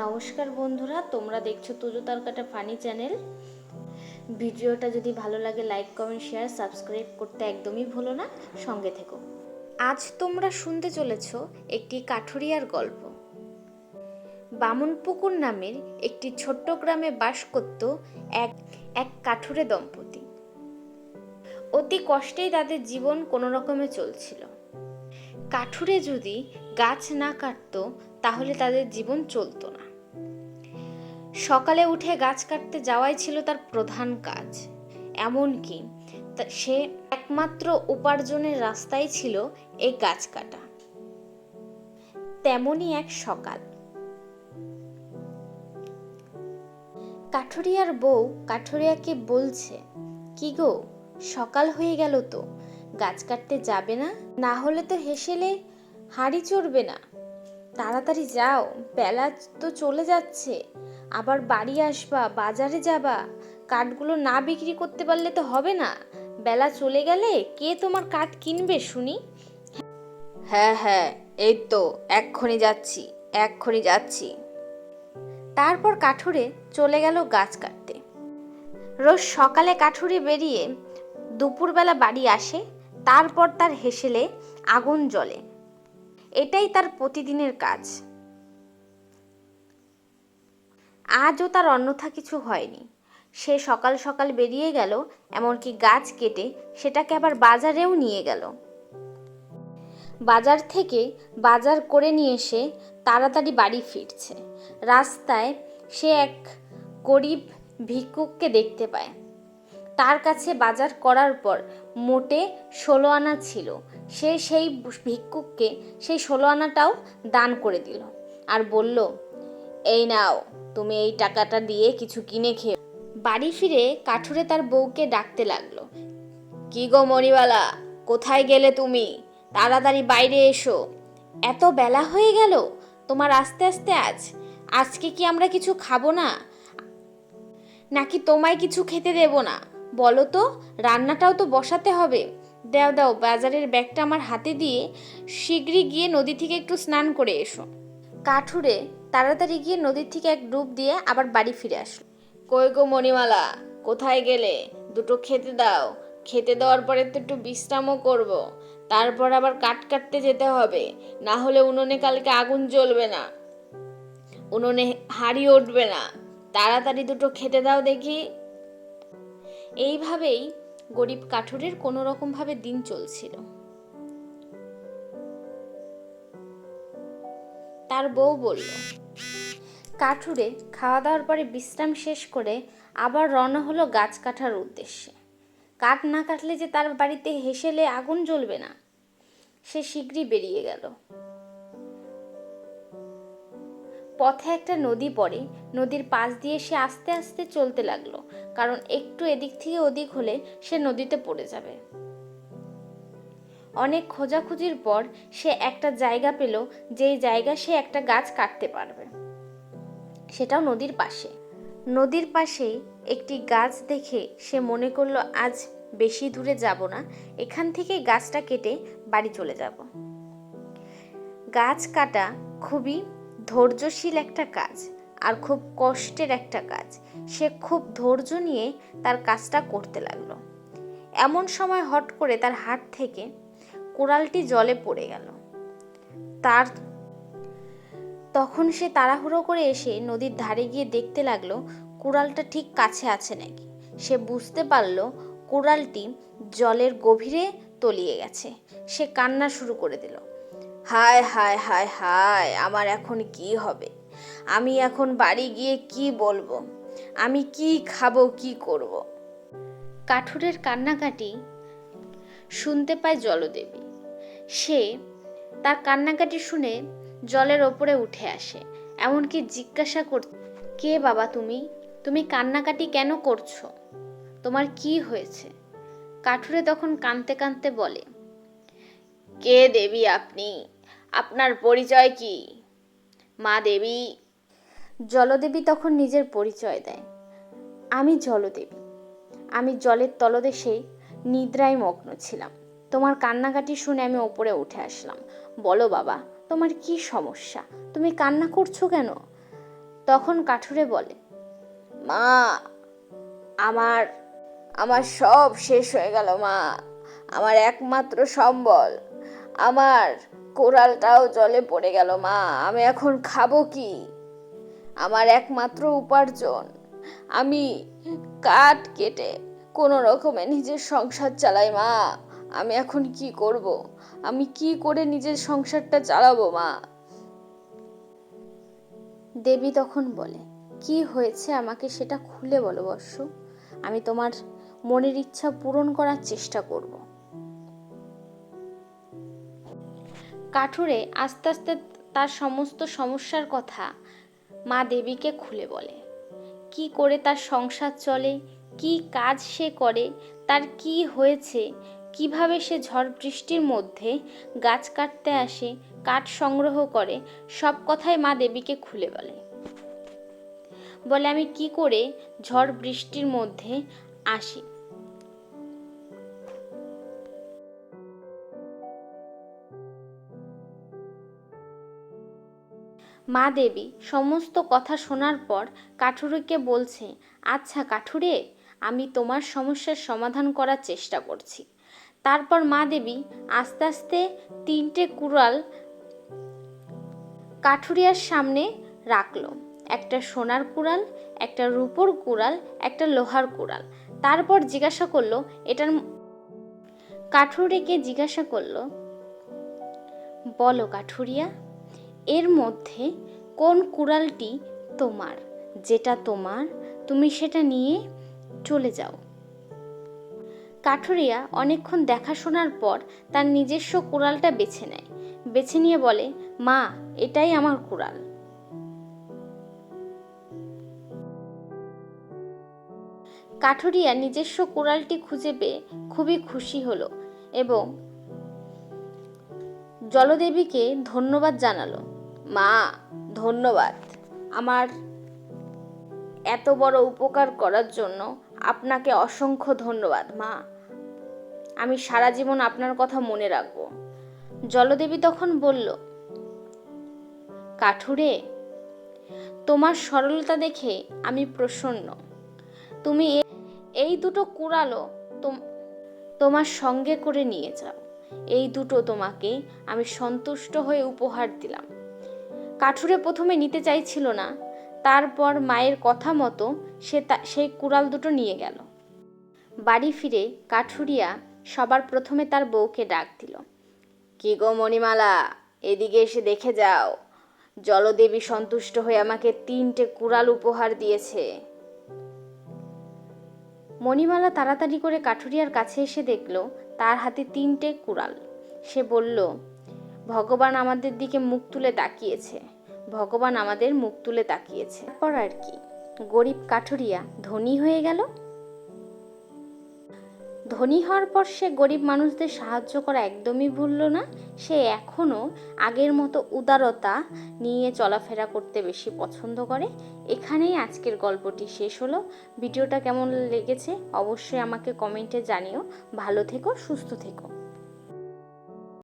নমস্কার বন্ধুরা, তোমরা দেখছো তুজো তারকাটা ফানি চ্যানেল। ভিডিওটা যদি ভালো লাগে লাইক কমেন্ট শেয়ার সাবস্ক্রাইব করতে একদমই ভুলো না, সঙ্গে থেকো। আজ তোমরা শুনতে চলেছ একটি কাঠুরিয়ার গল্প। বামুনপুকুর নামের একটি ছোট্ট গ্রামে বাস করত এক কাঠুরে দম্পতি। অতি কষ্টেই তাদের জীবন কোনো রকমে চলছিল। কাঠুরে যদি গাছ না কাটতো তাহলে তাদের জীবন চলতো না। সকালে উঠে গাছ কাটতে যাওয়াই ছিল তার প্রধান কাজ। এমনকি সে একমাত্র উপার্জনের রাস্তাই ছিল এই গাছ কাটা। তেমনই এক সকাল, কাঠুরিয়ার বউ কাঠুরিয়াকে বলছে, কি গো, সকাল হয়ে গেল তো, গাছ কাটতে যাবে না? না হলে তো হেসেলে হাড়ি চড়বে না। তাড়াতাড়ি যাও, বেলা তো চলে যাচ্ছে। আবার বাড়ি আসবা, বাজারে যাবা, কাঠগুলো না বিক্রি করতে পারলে তো হবে না। বেলা চলে গেলে কে তোমার কাঠ কিনবে শুনি? হ্যাঁ হ্যাঁ, এই তো এক্ষুনি যাচ্ছি। তারপর কাঠুরে চলে গেল গাছ কাটতে। রোজ সকালে কাঠুরে বেরিয়ে দুপুরবেলা বাড়ি আসে, তারপর তার হেসেলে আগুন জ্বলে। এটাই তার প্রতিদিনের কাজ। আজও তার অন্যথা কিছু হয়নি। সে সকাল সকাল বেরিয়ে গেল, এমনকি গাছ কেটে সেটাকে আবার বাজারেও নিয়ে গেল। বাজার থেকে বাজার করে নিয়ে এসে তাড়াতাড়ি বাড়ি ফিরছে। রাস্তায় সে এক গরিব ভিক্ষুককে দেখতে পায়। তার কাছে বাজার করার পর মোটে 16 আনা ছিল। সে সেই ভিক্ষুককে সেই 16 আনাটাও দান করে দিল আর বলল, এই নাও, তুমি এই টাকাটা দিয়ে কিছু কিনে খেও। বাড়ি ফিরে কাঠুরে তার বউকে ডাকতে লাগলো, কি গো মণিবালা, কোথায় গেলে তুমি? তাড়াতাড়ি বাইরে এসো। এত বেলা হয়ে গেল, তোমার আস্তে আস্তে আজকে কি আমরা কিছু খাবো না, নাকি তোমায় কিছু খেতে দেব না? বলো তো, রান্নাটাও তো বসাতে হবে। দাও দাও, বাজারের ব্যাগটা আমার হাতে দিয়ে শীঘ্রই গিয়ে নদী থেকে একটু স্নান করে এসো। কাঠুরে তাড়াতাড়ি গিয়ে নদীর থেকে এক ডুব দিয়ে আবার বাড়ি ফিরে আসলো। কই গো মণিমালা, কোথায় গেলে? দুটো খেতে দাও। খেতে দেওয়ার পরে তো একটু বিশ্রামও করব। তারপর আবার কাঠ কাটতে যেতে হবে, না হলে উনুনে কালকে আগুন জ্বলবে না, উনুনে হাঁড়ি উঠবে না। তাড়াতাড়ি দুটো খেতে দাও দেখি। এইভাবেই গরিব কাঠুরের কোনো রকম ভাবে দিন চলছিল। তার বউ বলল, কাঠুরে খাওয়া দাওয়ার পরে বিশ্রাম শেষ করে আবার রওনা হলো গাছ কাটার উদ্দেশ্যে। কাঠ না কাটলে যে তার বাড়িতে হেসেলে আগুন জ্বলবে না। সে শীঘ্রই বেরিয়ে গেল। পথে একটা নদী পড়ে, নদীর পাশ দিয়ে সে আস্তে আস্তে চলতে লাগলো, কারণ একটু এদিক থেকে ওদিক হলে সে নদীতে পড়ে যাবে। অনেক খোঁজাখুঁজির পর সে একটা জায়গা পেল, যেই জায়গা সে একটা গাছ কাটতে পারবে, সেটাও নদীর পাশে। নদীর পাশে একটি গাছ দেখে সে মনে করলো, আজ বেশি দূরে যাব না, এখান থেকে গাছটা কেটে বাড়ি চলে যাব। গাছ কাটা খুবই ধৈর্যশীল একটা কাজ আর খুব কষ্টের একটা কাজ। সে খুব ধৈর্য নিয়ে তার কাজটা করতে লাগলো। এমন সময় হট করে তার হাত থেকে কুড়ালটি জলে পড়ে গেল। তখন সে তাড়াহুড়ো করে এসে নদীর ধারে গিয়ে দেখতে লাগলো কুড়ালটা ঠিক কাছে আছে নাকি। সে বুঝতে পারল কুড়ালটি জলের গভীরে তলিয়ে গেছে। সে কান্না শুরু করে দিল, হায় হায় হায় হায়, আমার এখন কি হবে? আমি এখন বাড়ি গিয়ে কি বলবো? আমি কি খাবো, কি করব? কাঠুরের কান্নাকাটি শুনতে পায় জলদেবী। সে তার কান্নাকাটি শুনে জলের ওপরে উঠে আসে, এমনকি জিজ্ঞাসা করতে, কে বাবা তুমি? তুমি কান্নাকাটি কেন করছো? তোমার কি হয়েছে? কাঠুরে তখন কাঁদতে কাঁদতে বলে, কে দেবী আপনি? আপনার পরিচয় কি? মা দেবী? জলদেবী তখন নিজের পরিচয় দেয়, আমি জলদেবী। আমি জলের তলদেশে নিদ্রায় মগ্ন ছিলাম। তোমার কান্নাকাটি শুনে আমি ওপরে উঠে আসলাম। বলো বাবা, তোমার কি সমস্যা? তুমি কান্না করছো কেন? তখন কাঠুরে বলে, মা, আমার আমার সব শেষ হয়ে গেল মা। আমার একমাত্র সম্বল, আমার কোরালটাও জলে পড়ে গেল মা। আমি এখন খাবো কি? আমার একমাত্র উপার্জন, আমি কাঠ কেটে কোনো রকমে নিজের সংসার চালাই মা। আমি এখন কি করব? আমি কি করে নিজের সংসারটা চালাবো মা? দেবী তখন বলে, কি হয়েছে আমাকে সেটা খুলে বলো বৎস, আমি তোমার মনের ইচ্ছা পূরণ করার চেষ্টা করব। কাঠুরে আস্তে আস্তে তার সমস্ত সমস্যার কথা মা দেবীকে খুলে বলে। কি করে তার সংসার চলে, কি কাজ সে করে, তার কি হয়েছে, কিভাবে সে ঝড় বৃষ্টির মধ্যে গাছ কাটতে আসে, কাঠ সংগ্রহ করে, সব কথাই মা দেবীকে খুলে বলে। বলে, আমি কি করে ঝড় বৃষ্টির মধ্যে আসি। মা দেবী সমস্ত কথা শোনার পর কাঠুরেকে বলছে, আচ্ছা কাঠুরে, আমি তোমার সমস্যার সমাধান করার চেষ্টা করছি। তারপর মা দেবী আস্তে আস্তে 3টে কুড়াল কাঠুরিয়ার সামনে রাখলো। একটা সোনার কুড়াল, একটা রূপোর কুড়াল, একটা লোহার কুড়াল। তারপর জিজ্ঞাসা করলো, কাঠুরিকে জিজ্ঞাসা করলো, বলো কাঠুরিয়া, এর মধ্যে কোন কুড়ালটি তোমার? যেটা তোমার তুমি সেটা নিয়ে চলে যাও। কাঠুরিয়া অনেকক্ষণ দেখাশোনার পর তার নিজস্ব কুড়ালটা বেছে নেয়। বেছে নিয়ে বলে, মা, এটাই আমার কুড়াল। কাঠুরিয়া নিজস্ব কুড়ালটি খুঁজে পেয়ে খুবই খুশি হলো এবং জলদেবীকে ধন্যবাদ জানালো। মা, ধন্যবাদ। আমার এত বড় উপকার করার জন্য আপনাকে অসংখ্য ধন্যবাদ মা। আমি সারা জীবন আপনার কথা মনে রাখবো। জলদেবী তখন বলল, কাঠুরে, তোমার সরলতা দেখে আমি প্রসন্ন। তুমি এই দুটো কুড়ালও তোমার সঙ্গে করে নিয়ে যাও। এই দুটো তোমাকে আমি সন্তুষ্ট হয়ে উপহার দিলাম। কাঠুরে প্রথমে নিতে চাইছিল না, তারপর মায়ের কথা মতো সেই কুড়াল দুটো নিয়ে গেল। বাড়ি ফিরে কাঠুরিয়া সবার প্রথমে তার বউকে ডাক দিল। কি গো মণিমালা, এদিকে এসে দেখে যাও, জলদেবী সন্তুষ্ট হয়ে আমাকে 3টে কুড়াল উপহার দিয়েছে। মণিমালা তাড়াতাড়ি করে কাঠুরিয়ার কাছে এসে দেখল তার হাতে 3টে কুড়াল। সে বলল, ভগবান আমাদের দিকে মুখ তুলে তাকিয়েছে, ভগবান আমাদের মুখ তুলে তাকিয়েছে। তারপর আর কি, গরিব কাঠুরিয়া ধনী হয়ে গেল। ধনী হওয়ার পর সে গরিব মানুষদের সাহায্য করা একদমই ভুলল না। সে এখনও আগের মতো উদারতা নিয়ে চলাফেরা করতে বেশি পছন্দ করে। এখানেই আজকের গল্পটি শেষ হলো। ভিডিওটা কেমন লেগেছে অবশ্যই আমাকে কমেন্টে জানিও। ভালো থেকো, সুস্থ থেকো।